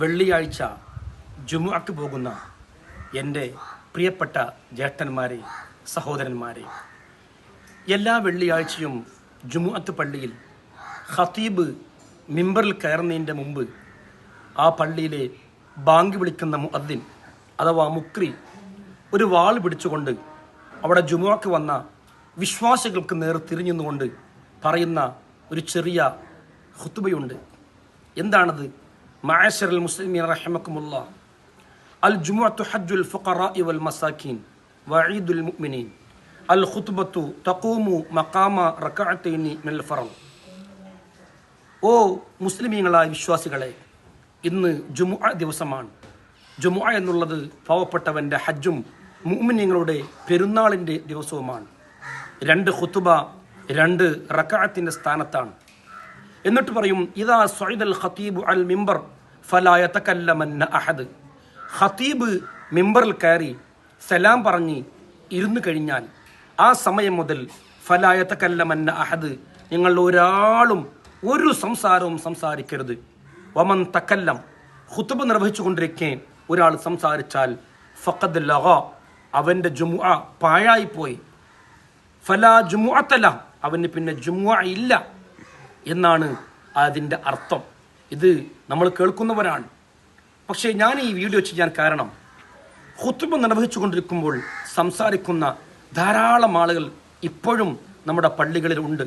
വെള്ളിയാഴ്ച ജുമുഅക്ക് പോകുന്ന എൻ്റെ പ്രിയപ്പെട്ട ജ്യേഷ്ഠന്മാരെ, സഹോദരന്മാരെ, എല്ലാ വെള്ളിയാഴ്ചയും ജുമുഅത്ത് പള്ളിയിൽ ഖതീബ് മിമ്പറിൽ കയറുന്നതിൻ്റെ മുമ്പ് ആ പള്ളിയിലെ ബാങ്ക് വിളിക്കുന്ന മുഅദ്ദിൻ അഥവാ മുക്രി ഒരു വാൾ പിടിച്ചുകൊണ്ട് അവിടെ ജുമുഅക്ക് വന്ന വിശ്വാസികൾക്ക് നേർ തിരിഞ്ഞുകൊണ്ട് പറയുന്ന ഒരു ചെറിയ ഖുതുബയുണ്ട്. എന്താണത്? മഅശറൽ മുസ്ലിമീൻ റഹിമക്കുമുല്ലാഹ്, അൽ ജുമുഅത്തു ഹജ്ജുൽ ഫുഖറാഇ വൽ മസാകീൻ വഈദുൽ മുഅ്മിനീൻ, അൽ ഖുതുബത്തു തഖൂമു മഖാമ റകഅത്തൈനി മിനൽ ഫറദ്. ഓ മുസ്ലിമീങ്ങളായ വിശ്വാസികളെ, ഇന്ന് ജുമുഅ ദിവസമാണ്. ജുമുഅ എന്നുള്ളത് പാവപ്പെട്ടവൻ്റെ ഹജ്ജും മുഅ്മിനീങ്ങളുടെ പെരുന്നാളിൻ്റെ ദിവസവുമാണ്. 2 ഖുതുബ 2 റകഅത്തിന്റെ സ്ഥാനത്താണ്. എന്നിട്ട് പറയും, ഇദാ സഅദൽ ഖതീബു അൽ മിമ്പർ ഫലാ യതകല്ലമന്ന അഹദ്. ഖതീബ് മിമ്പറിൽ കയറി സലാം പറഞ്ഞ് ഇരുന്നു കഴിഞ്ഞാൽ ആ സമയം മുതൽ ഫലാ യതകല്ലമന്ന അഹദ്, നിങ്ങൾ ഒരാളും ഒരു സംസാരവും സംസാരിക്കരുത്. വമൻ തകല്ലം, ഖുതുബ നിർവഹിച്ചു കൊണ്ടിരിക്കെ ഒരാൾ സംസാരിച്ചാൽ ഫഖദ് ലഗ, അവൻ്റെ ജുമുഅ പാഴായിപ്പോയി. ഫലാ ജുമുഅത ലഹ്, അവന് പിന്നെ ജുമുഅ ഇല്ല എന്നാണ് അതിൻ്റെ അർത്ഥം. ഇത് നമ്മൾ കേൾക്കുന്നവരാണ്. പക്ഷേ ഞാൻ ഈ വീഡിയോ ചെയ്യാൻ കാരണം, ഖുതുബ നിർവഹിച്ചു കൊണ്ടിരിക്കുമ്പോൾ സംസാരിക്കുന്ന ധാരാളം ആളുകൾ ഇപ്പോഴും നമ്മുടെ പള്ളികളിൽ ഉണ്ട്.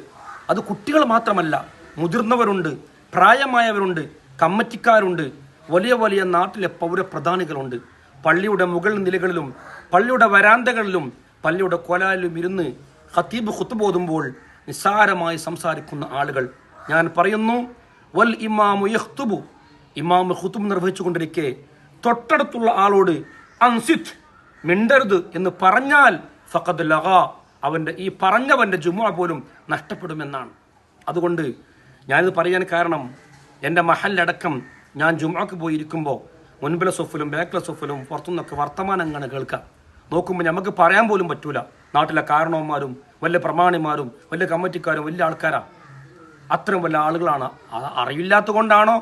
അത് കുട്ടികൾ മാത്രമല്ല, മുതിർന്നവരുണ്ട്, പ്രായമായവരുണ്ട്, കമ്മിറ്റിക്കാരുണ്ട്, വലിയ വലിയ നാട്ടിലെ പൗരപ്രധാനികളുണ്ട്. പള്ളിയുടെ മുകൾ നിലകളിലും പള്ളിയുടെ വരാന്തകളിലും പള്ളിയുടെ കോലാലിലും ഇരുന്ന് ഖതീബ് ഖുതുബ ഓതുമ്പോൾ നിസ്സാരമായി സംസാരിക്കുന്ന ആളുകൾ. ഞാൻ പറയുന്നു, വൽ ഇമാമു യഖ്തുബു, ഇമാം ഖുതുബ നിർവഹിച്ചു കൊണ്ടിരിക്കെ തൊട്ടടുത്തുള്ള ആളോട് അൻസിത്, മിണ്ടരുത് എന്ന് പറഞ്ഞാൽ ഫഖദ് ലഗ, അവൻ്റെ ഈ പറഞ്ഞവൻ്റെ ജുമുഅ പോലും നഷ്ടപ്പെടുമെന്നാണ്. അതുകൊണ്ട് ഞാനിത് പറയാൻ കാരണം, എൻ്റെ മഹല്ലടക്കം ഞാൻ ജുമുഅക്ക് പോയിരിക്കുമ്പോൾ മുൻപിലെ സൊഫിലും ബാക്കിലെ സൊഫിലും പുറത്തുനിന്നൊക്കെ വർത്തമാനങ്ങൾ കേൾക്കാം. നോക്കുമ്പോൾ നമുക്ക് പറയാൻ പോലും പറ്റൂല. നാട്ടിലെ കാരണവന്മാരും വലിയ പ്രമാണിമാരും വലിയ കമ്മിറ്റിക്കാരും വലിയ ആൾക്കാരാണ്. അത്രയും വലിയ ആളുകളാണ്. അറിയില്ലാത്ത കൊണ്ടാണോ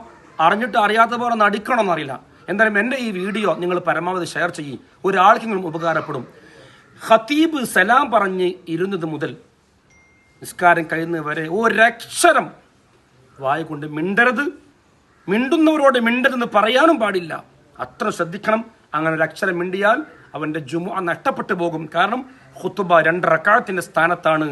അറിഞ്ഞിട്ട് അറിയാത്ത പോലെ നടിക്കണമെന്ന് അറിയില്ല. എന്തായാലും എൻ്റെ ഈ വീഡിയോ നിങ്ങൾ പരമാവധി ഷെയർ ചെയ്യും, ഒരാൾക്കെങ്കിലും ഉപകാരപ്പെടും. ഖതീബ് സലാം പറഞ്ഞ് ഇരുന്നത് മുതൽ നിസ്കാരം കഴിയുന്നത് വരെ ഒരക്ഷരം വായ കൊണ്ട് മിണ്ടരുത്. മിണ്ടുന്നവരോട് മിണ്ടരുതെന്ന് പറയാനും പാടില്ല. അത്ര ശ്രദ്ധിക്കണം. അങ്ങനെ ഒരു അക്ഷരം മിണ്ടിയാൽ അവൻ്റെ ജുമുഅ നഷ്ടപ്പെട്ടു പോകും. കാരണം ഖുതുബ 2 റകഅത്തിന്റെ സ്ഥാനത്താണ്.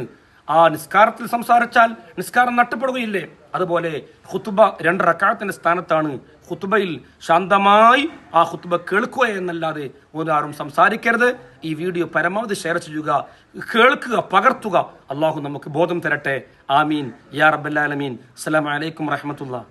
ആ നിസ്കാരത്തിൽ സംസാരിച്ചാൽ നിസ്കാരം നഷ്ടപ്പെടുകയില്ലേ? അതുപോലെ ഖുതുബ 2 റകഅത്തിന്റെ സ്ഥാനത്താണ്. ഖുതുബയിൽ ശാന്തമായി ആ ഖുതുബ കേൾക്കുക എന്നല്ലാതെ ഒരാളും സംസാരിക്കരുത്. ഈ വീഡിയോ പരമാവധി ഷെയർ ചെയ്യുക, കേൾക്കുക, പകർത്തുക. അള്ളാഹു നമുക്ക് ബോധം തരട്ടെ. ആമീൻ യാ റബ്ബൽ ആലമീൻ. അസ്സലാമു അലൈക്കും വറഹ്മത്തുള്ളാഹി.